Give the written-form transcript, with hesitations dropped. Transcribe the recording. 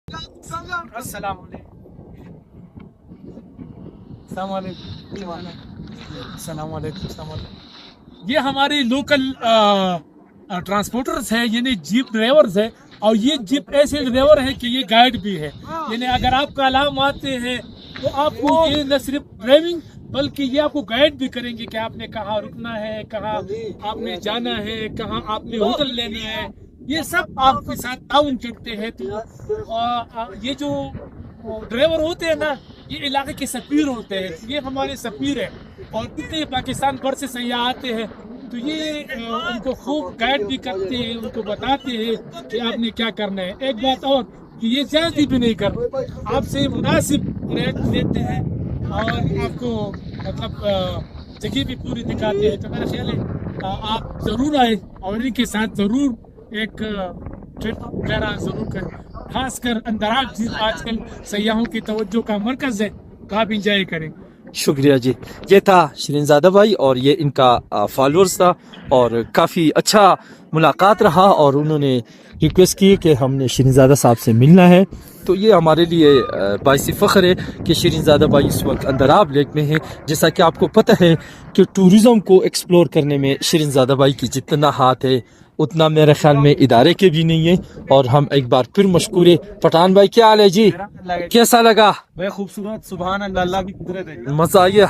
السلام علیکم. السلام علیکم. السلام علیکم. السلام علیکم. یہ ہمارے لوکل ٹرانسپورٹرز ہیں، یعنی جیپ ڈرائیورز ہیں، اور یہ جیپ ایسے ڈرائیور ہیں کہ یہ گائیڈ بھی ہے. یعنی اگر آپ کا علام آتے ہیں تو آپ کو یہ نہ صرف ڈرائیونگ بلکہ یہ آپ کو گائیڈ بھی کریں گے کہ آپ نے کہاں رکنا ہے، کہاں آپ نے جانا ہے، کہاں آپ نے ہوٹل لینا ہے. یہ سب آپ کے ساتھ تعاون کرتے ہیں. تو یہ جو ڈرائیور ہوتے ہیں نا، یہ علاقے کے سفیر ہوتے ہیں. یہ ہمارے سفیر ہیں، اور کتنے پاکستان بھر سے سیاح آتے ہیں تو یہ ان کو خوب گائیڈ بھی کرتے ہیں، ان کو بتاتے ہیں کہ آپ نے کیا کرنا ہے. ایک بات اور کہ یہ زیادتی بھی نہیں کرتے، آپ سے مناسب ریٹ دیتے ہیں اور آپ کو مطلب جگہ بھی پوری دکھاتے ہیں. تو میرا خیال ہے آپ ضرور آئے اور ان کے ساتھ ضرور ایک ٹرپ وغیرہ ضرور کریں. خاص کر اندراب آج کل سیاحوں کی توجہ کا مرکز ہے، تو آپ انجوائے کریں. شکریہ جی. یہ تھا شرین زادہ بھائی اور یہ ان کا فالورز تھا، اور کافی اچھا ملاقات رہا، اور انہوں نے ریکویسٹ کی کہ ہم نے شرین زادہ صاحب سے ملنا ہے. تو یہ ہمارے لیے باعث فخر ہے کہ شرین زادہ بھائی اس وقت اندراب لیک میں ہیں. جیسا کہ آپ کو پتہ ہے کہ ٹورزم کو ایکسپلور کرنے میں شرین زادہ بھائی کی جتنا ہاتھ ہے اتنا میرے خیال میں ادارے کے بھی نہیں ہے. اور ہم ایک بار پھر مشکور ہے. پٹھان بھائی کیا حال ہے جی؟ کیسا لگا؟ بے خوبصورت، سبحان اللہ، اللہ کی قدرت ہے. مزہ آیا.